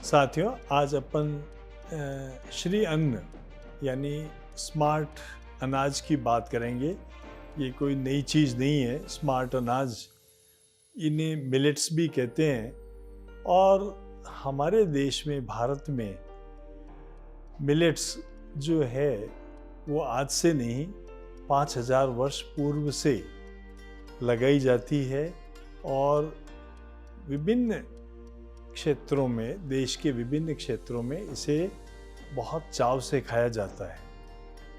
साथियों, आज अपन श्री अन्न यानी स्मार्ट अनाज की बात करेंगे। ये कोई नई चीज़ नहीं है। स्मार्ट अनाज, इन्हें मिलेट्स भी कहते हैं। और हमारे देश में, भारत में, मिलेट्स जो है वो आज से नहीं, 5000 वर्ष पूर्व से लगाई जाती है। और विभिन्न क्षेत्रों में, देश के विभिन्न क्षेत्रों में इसे बहुत चाव से खाया जाता है।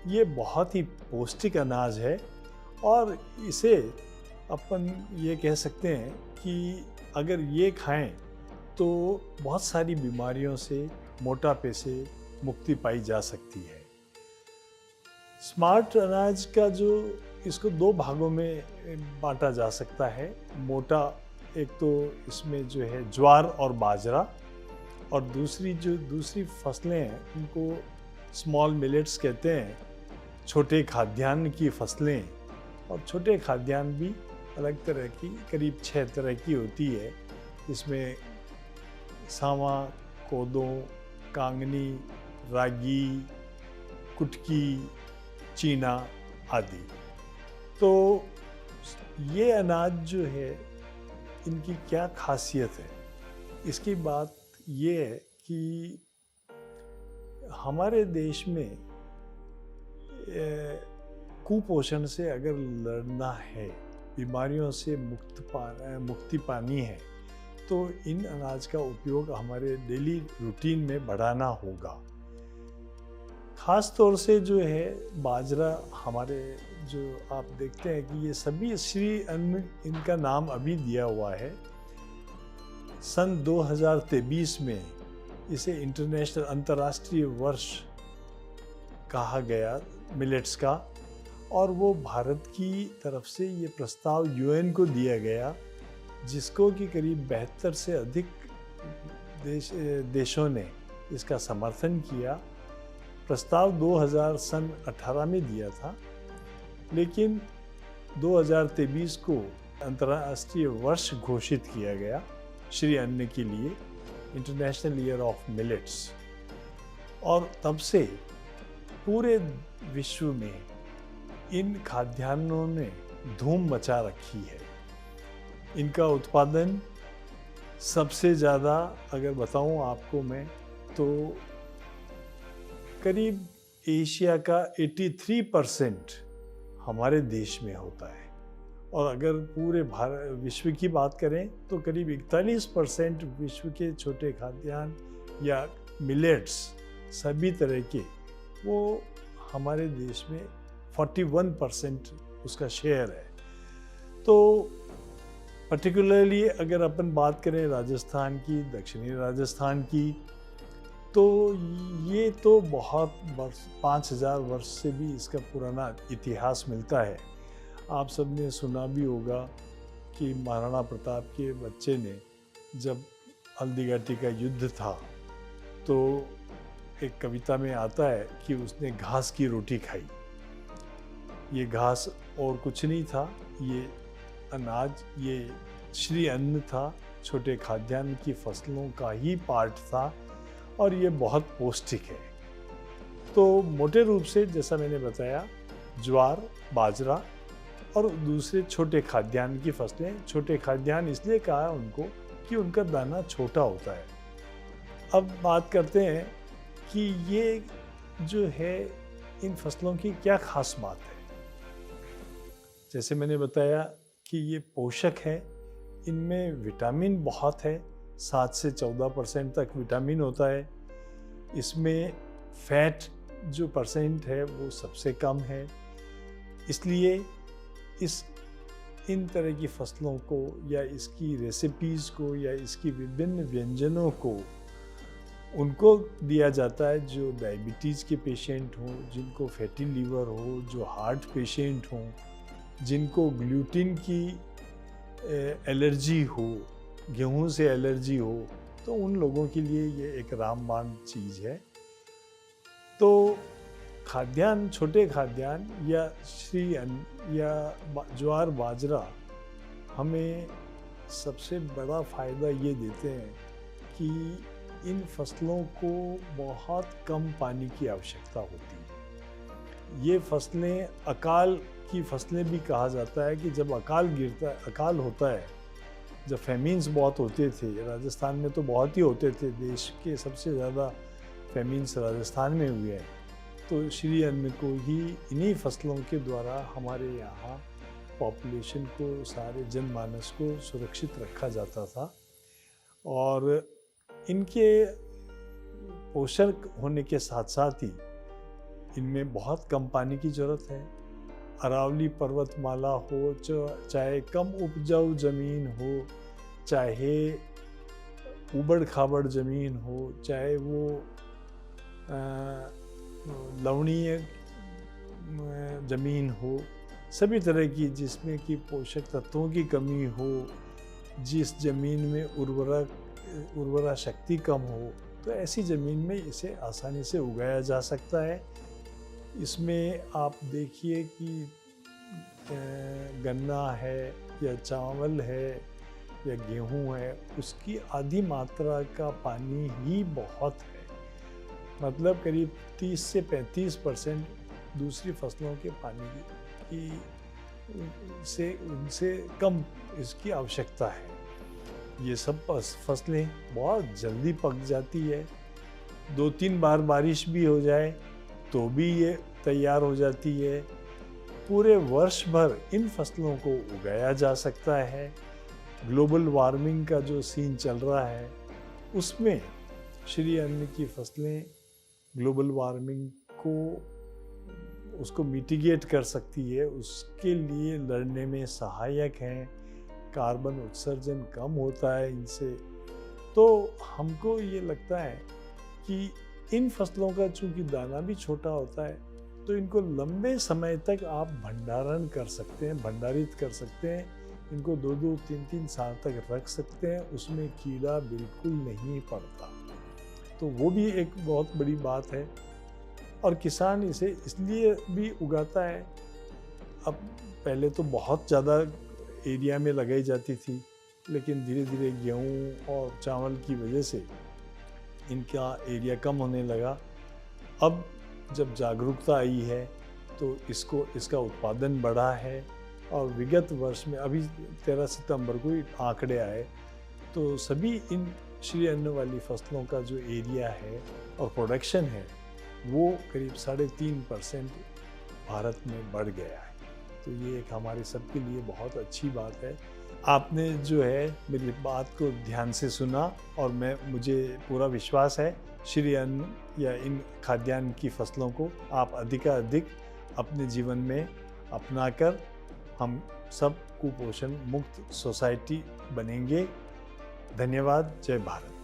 ये बहुत ही पौष्टिक अनाज है और इसे अपन ये कह सकते हैं कि अगर ये खाएं तो बहुत सारी बीमारियों से, मोटापे से मुक्ति पाई जा सकती है। स्मार्ट अनाज का इसको दो भागों में बांटा जा सकता है। मोटा, एक तो इसमें जो है ज्वार और बाजरा, और दूसरी फसलें हैं उनको स्मॉल मिलेट्स कहते हैं, छोटे खाद्यान्न की फसलें। और छोटे खाद्यान्न भी अलग तरह की, करीब 6 तरह की होती है। इसमें सावा, कोदो, कांगनी, रागी, कुटकी, चीना आदि। तो ये अनाज जो है, इनकी क्या खासियत है, इसकी बात ये है कि हमारे देश में कुपोषण से अगर लड़ना है, बीमारियों से मुक्ति पानी है, तो इन अनाज का उपयोग हमारे डेली रूटीन में बढ़ाना होगा। खास तौर से जो है बाजरा, हमारे जो आप देखते हैं कि ये सभी श्री अन्न, इनका नाम अभी दिया हुआ है। सन 2023 में इसे इंटरनेशनल, अंतर्राष्ट्रीय वर्ष कहा गया मिलेट्स का। और वो भारत की तरफ से ये प्रस्ताव यूएन को दिया गया, जिसको कि करीब 72 से अधिक देशों ने इसका समर्थन किया। प्रस्ताव 2018 में दिया था, लेकिन 2023 को अंतर्राष्ट्रीय वर्ष घोषित किया गया श्री अन्न के लिए, इंटरनेशनल ईयर ऑफ मिलेट्स। और तब से पूरे विश्व में इन खाद्यान्नों ने धूम मचा रखी है। इनका उत्पादन सबसे ज़्यादा, अगर बताऊं आपको मैं, तो करीब एशिया का 83% हमारे देश में होता है। और अगर पूरे विश्व की बात करें तो करीब 41% विश्व के छोटे खाद्यान्न या मिलेट्स, सभी तरह के, वो हमारे देश में 41% उसका शेयर है। तो पर्टिकुलरली अगर अपन बात करें राजस्थान की, दक्षिणी राजस्थान की, तो ये तो बहुत वर्ष, 5000 वर्ष से भी इसका पुराना इतिहास मिलता है। आप सबने सुना भी होगा कि महाराणा प्रताप के बच्चे ने, जब हल्दीघाटी का युद्ध था, तो एक कविता में आता है कि उसने घास की रोटी खाई। ये घास और कुछ नहीं था, ये अनाज, ये श्री अन्न था, छोटे खाद्यान्न की फसलों का ही पार्ट था। और ये बहुत पौष्टिक है। तो मोटे रूप से, जैसा मैंने बताया, ज्वार, बाजरा और दूसरे छोटे खाद्यान्न की फसलें। छोटे खाद्यान्न इसलिए कहा है उनको कि उनका दाना छोटा होता है। अब बात करते हैं कि ये जो है, इन फसलों की क्या खास बात है। जैसे मैंने बताया कि ये पोषक है, इनमें विटामिन बहुत है, 7 से 14% तक विटामिन होता है। इसमें फैट जो परसेंट है वो सबसे कम है। इसलिए इन तरह की फसलों को, या इसकी रेसिपीज़ को, या इसकी विभिन्न व्यंजनों को उनको दिया जाता है जो डायबिटीज़ के पेशेंट हों, जिनको फैटी लीवर हो, जो हार्ट पेशेंट हों, जिनको ग्लूटीन की एलर्जी हो, गेहूं से एलर्जी हो, तो उन लोगों के लिए ये एक रामबाण चीज़ है। तो खाद्यान्न, छोटे खाद्यान्न या श्री अन्न या ज्वार, बाजरा हमें सबसे बड़ा फ़ायदा ये देते हैं कि इन फसलों को बहुत कम पानी की आवश्यकता होती है। ये फसलें अकाल की फसलें भी कहा जाता है कि जब अकाल होता है, जब फेमिन्स बहुत होते थे, राजस्थान में तो बहुत ही होते थे, देश के सबसे ज़्यादा फेमिन्स राजस्थान में हुए हैं, तो श्री अन्न को ही इन्हीं फसलों के द्वारा हमारे यहाँ पॉपुलेशन को, सारे जनमानस को सुरक्षित रखा जाता था। और इनके पोषक होने के साथ साथ ही इनमें बहुत कम पानी की ज़रूरत है। अरावली पर्वतमाला हो, चाहे कम उपजाऊ ज़मीन हो, चाहे उबड़ खाबड़ ज़मीन हो, चाहे वो लवणीय ज़मीन हो, सभी तरह की जिसमें कि पोषक तत्वों की कमी हो, जिस ज़मीन में उर्वरा शक्ति कम हो, तो ऐसी ज़मीन में इसे आसानी से उगाया जा सकता है। इसमें आप देखिए कि गन्ना है या चावल है या गेहूं है, उसकी आधी मात्रा का पानी ही बहुत है। मतलब करीब 30 से 35% दूसरी फसलों के पानी की से उनसे कम इसकी आवश्यकता है। ये सब फसलें बहुत जल्दी पक जाती है। 2-3 बार बारिश भी हो जाए तो भी ये तैयार हो जाती है। पूरे वर्ष भर इन फसलों को उगाया जा सकता है। ग्लोबल वार्मिंग का जो सीन चल रहा है, उसमें श्री अन्न की फसलें ग्लोबल वार्मिंग को उसको मिटिगेट कर सकती है, उसके लिए लड़ने में सहायक हैं। कार्बन उत्सर्जन कम होता है इनसे। तो हमको ये लगता है कि इन फसलों का चूंकि दाना भी छोटा होता है, तो इनको लंबे समय तक आप भंडारण कर सकते हैं, भंडारित कर सकते हैं। इनको 2-2, 3-3 साल तक रख सकते हैं, उसमें कीड़ा बिल्कुल नहीं पड़ता। तो वो भी एक बहुत बड़ी बात है। और किसान इसे इसलिए भी उगाता है, अब पहले तो बहुत ज़्यादा एरिया में लगाई जाती थी, लेकिन धीरे धीरे गेहूँ और चावल की वजह से इनका एरिया कम होने लगा। अब जब जागरूकता आई है तो इसका उत्पादन बढ़ा है। और विगत वर्ष में अभी 13 सितंबर को आंकड़े आए, तो सभी इन श्री अन्न वाली फसलों का जो एरिया है और प्रोडक्शन है, वो करीब 3.5% भारत में बढ़ गया है। तो ये एक हमारे सबके लिए बहुत अच्छी बात है। आपने जो है मेरी बात को ध्यान से सुना, और मुझे पूरा विश्वास है श्री अन्न या इन खाद्यान्न की फसलों को आप अधिकाधिक अपने जीवन में अपनाकर हम सब कुपोषण मुक्त सोसाइटी बनेंगे। धन्यवाद। जय भारत।